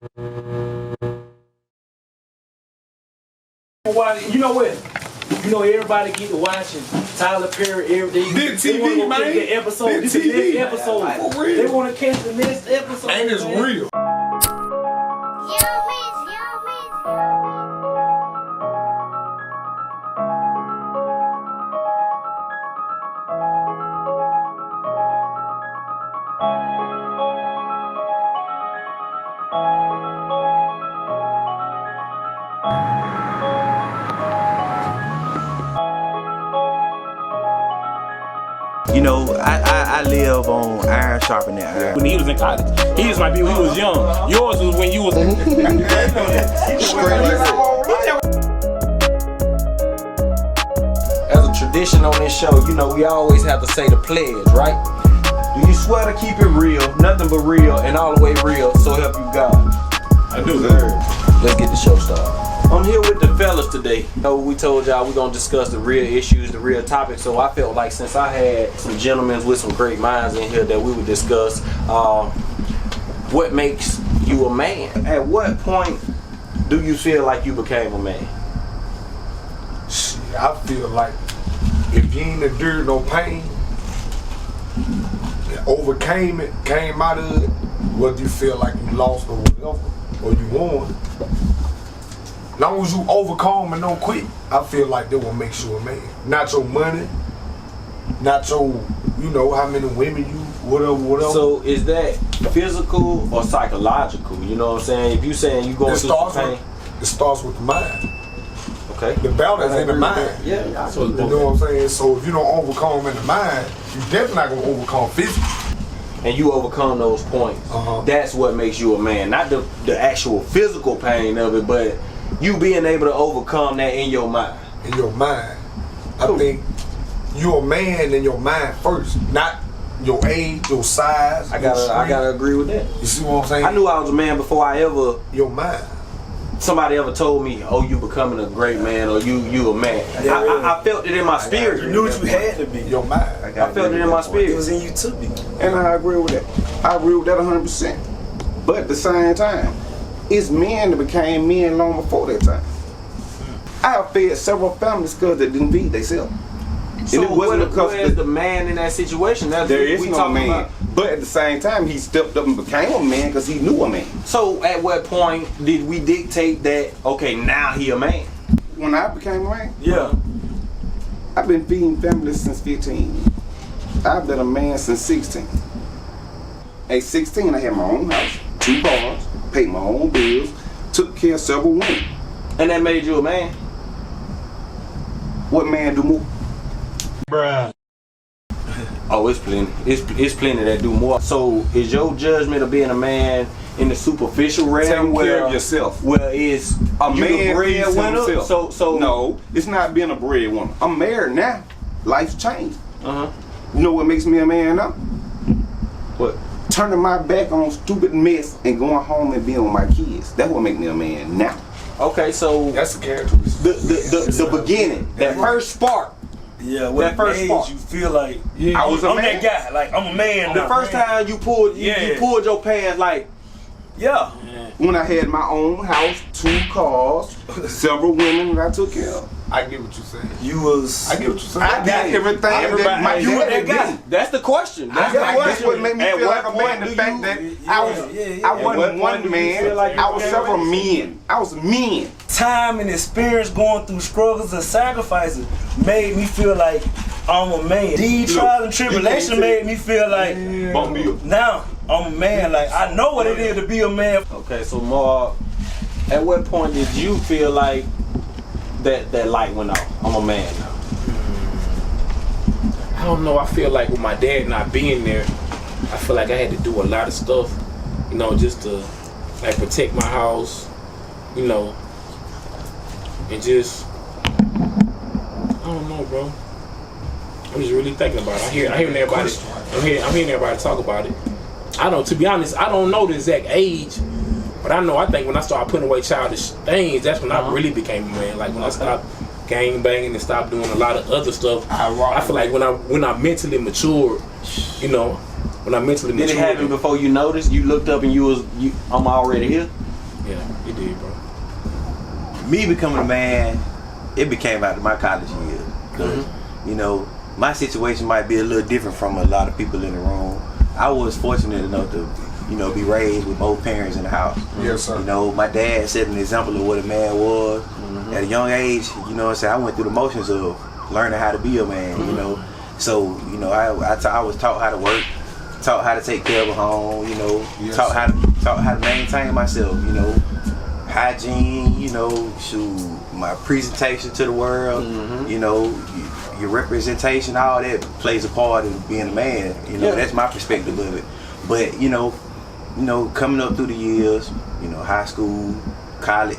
You know what? You know everybody get to watching Tyler Perry every day. This TV, man. The episode. This is the next episode. For real. They want to catch the next episode. And it's real. You know, I live on iron sharpening iron. When he was in college, his might be when he was young. Yours was when you was. As a tradition on this show, you know, we always have to say the pledge, right? Do you swear to keep it real, nothing but real, and all the way real, so help you God? I do, sir. Let's get the show started. I'm here with the fellas today. You know, we told y'all we're gonna discuss the real issues, the real topics. So I felt like since I had some gentlemen with some great minds in here that we would discuss what makes you a man. At what point do you feel like you became a man? Shit, I feel like if you ain't endured no pain, overcame it, came out of it, whether you feel like you lost or whatever, or you won, as long as you overcome and don't quit, I feel like that will make you a man. Not your money, not your, you know, how many women you, whatever. So is that physical or psychological? You know what I'm saying? If you saying you going through some pain, it starts with the mind. Okay. The battle is in the mind. Yeah. You know what I'm saying? So if you don't overcome in the mind, you definitely not gonna overcome physically. And you overcome those points. That's what makes you a man. Not the actual physical pain of it, but you being able to overcome that in your mind. In your mind. I think you're a man in your mind first, not your age, your size. I gotta agree with that. You see what I'm saying? I knew I was a man before I ever your mind. Somebody ever told me, oh, you becoming a great man, or you a man. I felt it in my spirit. You knew what you had to be. Your mind. I felt it in my spirit. It was in you to be. And I agree with that. I agree with that 100%. But at the same time, it's men that became men long before that time. I have fed several families because they didn't feed themselves. So and it wasn't because where's the man in that situation? That's there is we no man. about. But at the same time, he stepped up and became a man because he knew a man. So at what point did we dictate that, okay, now he a man? When I became a man? Yeah. I've been feeding families since 15. I've been a man since 16. At 16, I had my own house, 2 cars, paid my own bills, took care of several women. And that made you a man? What man do more? Bruh. Oh, it's plenty. It's plenty that do more. So is your judgment of being a man in the superficial realm? Taking care of yourself. Well, is a man breadwinner? himself. So no, it's not being a breadwinner. I'm married now. Life's changed. You know what makes me a man now? What? Turning my back on stupid mess and going home and being with my kids. That's what makes me a man now. Okay, so that's the characteristic. The beginning, that first spark. Yeah, what first spark you feel like I was a I'm man. that guy, like I'm a man. The first time you pulled you pulled your pants, like when I had my own house, 2 cars, several women that I took care of. I get what you're saying. You was I get what you're saying. I got everything that my you were that dad guy. did. That's the question. That's the That's question. what made me At feel what like a man. point The do fact you- that I wasn't what point one do you man. feel like you I was became several a man? men. I was men. time and experience going through struggles and sacrifices made me feel like I'm a man. These trials and tribulation made me feel like now I'm a man. Like I know what it is to be a man. Okay, so Mark, at what point did you feel like that light went off? I'm a man now. I don't know. I feel like with my dad not being there, I feel like I had to do a lot of stuff, you know, just to like protect my house, you know, and just I don't know, bro. I'm just really thinking about it. I'm hearing everybody talk about it. I don't. To be honest, I don't know the exact age, but I think when I started putting away childish things, that's when I really became a man. Like when I stopped gang banging and stopped doing a lot of other stuff. I feel like when I mentally matured, you know, when I mentally matured. Did it happen before you noticed? You looked up and I'm already here? Yeah, you did, bro. Me becoming a man, it became after my college years. Because, you know, my situation might be a little different from a lot of people in the room. I was fortunate enough to, you know, be raised with both parents in the house. Yes, sir. You know, my dad set an example of what a man was. At a young age, you know what I'm saying, I went through the motions of learning how to be a man, you know. So, you know, I was taught how to work, taught how to take care of a home, you know, taught how to maintain myself, you know, hygiene, you know, my presentation to the world, you know, your representation, all that plays a part in being a man. You know, that's my perspective of it. But you know, coming up through the years, you know, high school, college,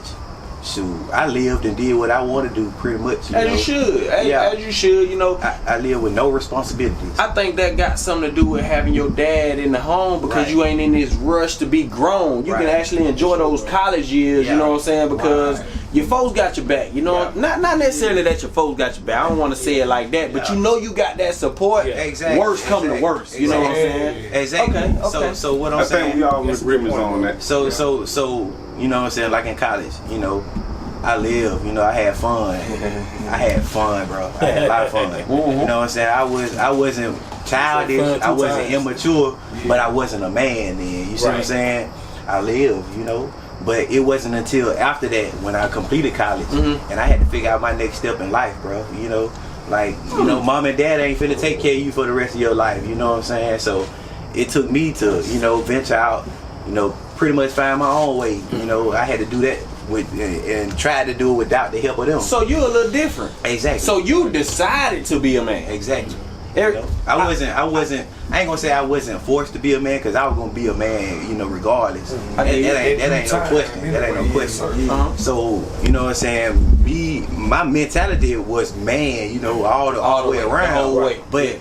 I lived and did what I want to do pretty much. As you should. As you should, you know. I live with no responsibilities. I think that got something to do with having your dad in the home because you ain't in this rush to be grown. You can actually enjoy those college years, you know what I'm saying? Because your folks got your back, you know. Not necessarily that your folks got your back. I don't want to say it like that, but you know you got that support. Exactly. Worst come to worst, you know what I'm saying? Exactly. Okay. So what I'm saying, I think we all agreements on that. So you know what I'm saying, like in college, you know, I lived, you know, I had fun. I had fun, bro. I had a lot of fun. You know what I'm saying? I wasn't childish, I wasn't immature, but I wasn't a man then. You see what I'm saying? I lived, you know. But it wasn't until after that when I completed college and I had to figure out my next step in life, bro. You know, like, you know, mom and dad ain't finna take care of you for the rest of your life, you know what I'm saying? So it took me to, you know, venture out, you know, pretty much find my own way. You know, I had to do that and tried to do it without the help of them. So you're a little different. Exactly. So you decided to be a man. Exactly. You know, I ain't gonna say I wasn't forced to be a man, because I was gonna be a man, you know, regardless. That ain't no question. That ain't no question. So, you know what I'm saying, my mentality was man, you know, all the way around. But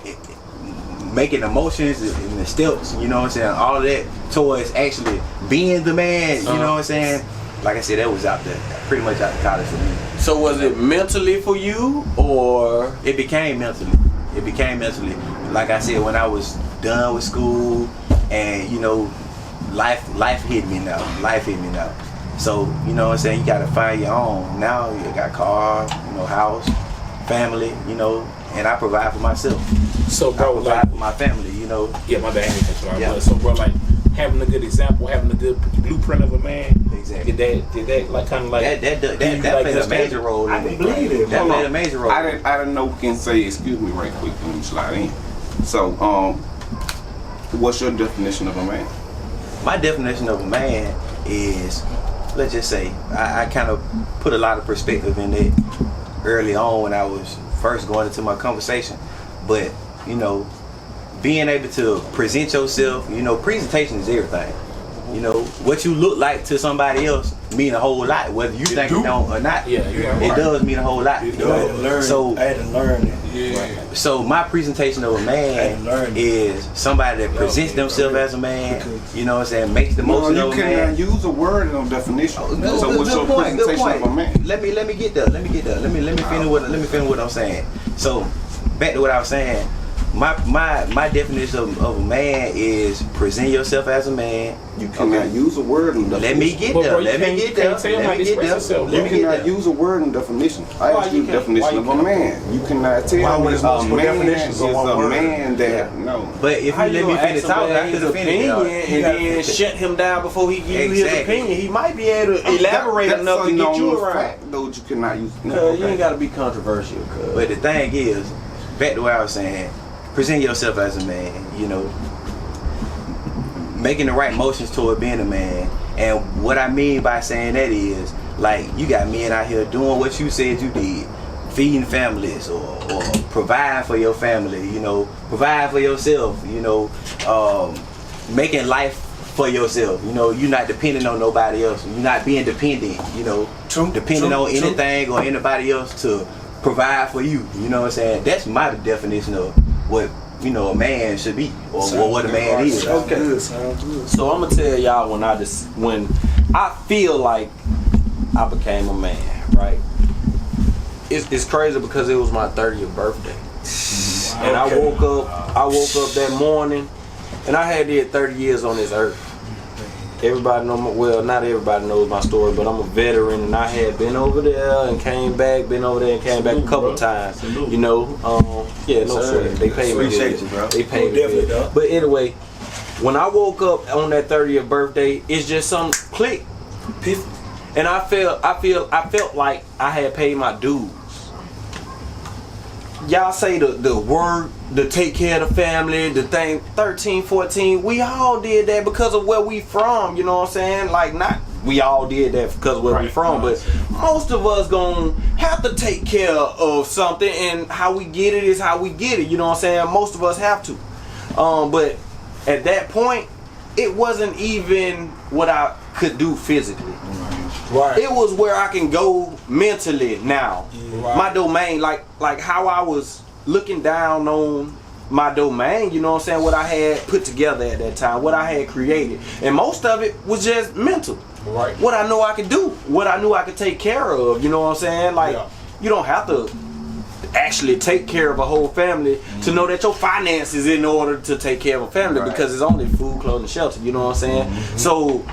making emotions and the steps, you know what I'm saying, all of that towards actually being the man, you know what I'm saying. Like I said, that was pretty much out of college for me. So was it mentally for you, or? It became mentally. Like I said, when I was done with school, and you know, life hit me now. So, you know what I'm saying, you gotta find your own. Now you got car, you know, house, family, you know, and I provide for myself. So bro, I provide for my family, you know. Yeah, my bad. So bro, like, having a good example, having a good blueprint of a man. Exactly. Did that like kind of like that played a major role in it. I can believe it. That played a major role. I didn't know can say, excuse me right quick, let me slide in. So, what's your definition of a man? My definition of a man is, let's just say, I kind of put a lot of perspective in it early on when I was first going into my conversation. But, you know, being able to present yourself, you know, presentation is everything. You know, what you look like to somebody else mean a whole lot, whether you think it don't or not. It does mean a whole lot. You know? So I had to learn it. So my presentation of a man is somebody that presents themselves as a man. You know what I'm saying? Makes the most of a man. You cannot use a word in definition. So what's your presentation of a man? Let me get there. Let me finish what I'm saying. So back to what I was saying. My definition of a man is present yourself as a man. You cannot use a word in definition. Let me get there. You cannot use a word in definition. I asked you the definition of a man. You cannot tell me a man is a man that no. But if you let me finish talking, I could opinion and then shut him down before he gives you his opinion. He might be able to elaborate enough to get you around. Though you cannot use. You ain't got to be controversial. But the thing is, back to what I was saying. Present yourself as a man, you know, making the right motions toward being a man. And what I mean by saying that is, like, you got men out here doing what you said you did, feeding families or providing for your family, you know, providing for yourself, you know, making life for yourself, you know, you're not depending on nobody else, you're not being dependent, you know, depending on anything or anybody else to provide for you, you know what I'm saying? That's my definition of what, you know, a man should be, or what a man is. Okay. So I'm gonna tell y'all when I feel like I became a man, right? It's crazy because it was my 30th birthday, and I woke up that morning, and I had did 30 years on this earth, everybody know my, well, not everybody knows my story, but I'm a veteran and I had been over there and came back, been over there and came back a couple times. You know, yeah, no sir. They paid me Appreciate good. you, bro. They paid me definitely, good. dog. But anyway, when I woke up on that 30th birthday, it's just some click. And I felt like I had paid my dues. Y'all say the work, the take care of the family, the thing, 13, 14, we all did that because of where we from, you know what I'm saying? Like, not we all did that because of where we from, but most of us gonna have to take care of something, and how we get it is how we get it, you know what I'm saying? Most of us have to. But at that point, it wasn't even what I could do physically. Right. It was where I can go mentally now. Right. My domain, like how I was looking down on my domain, you know what I'm saying, what I had put together at that time, what I had created. And most of it was just mental. Right. What I know I could do, what I knew I could take care of, you know what I'm saying? Like, you don't have to actually take care of a whole family to know that your finances in order to take care of a family, because it's only food, clothing, shelter, you know what I'm saying? So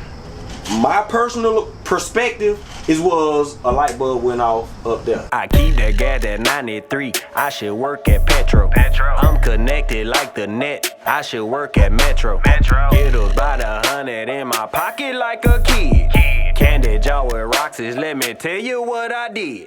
my personal perspective was a light bulb went off up there. I keep that gas at 93. I should work at Petro. I'm connected like the net. I should work at Metro. It was about 100 in my pocket like a kid. Candy jar with rocks, let me tell you what I did.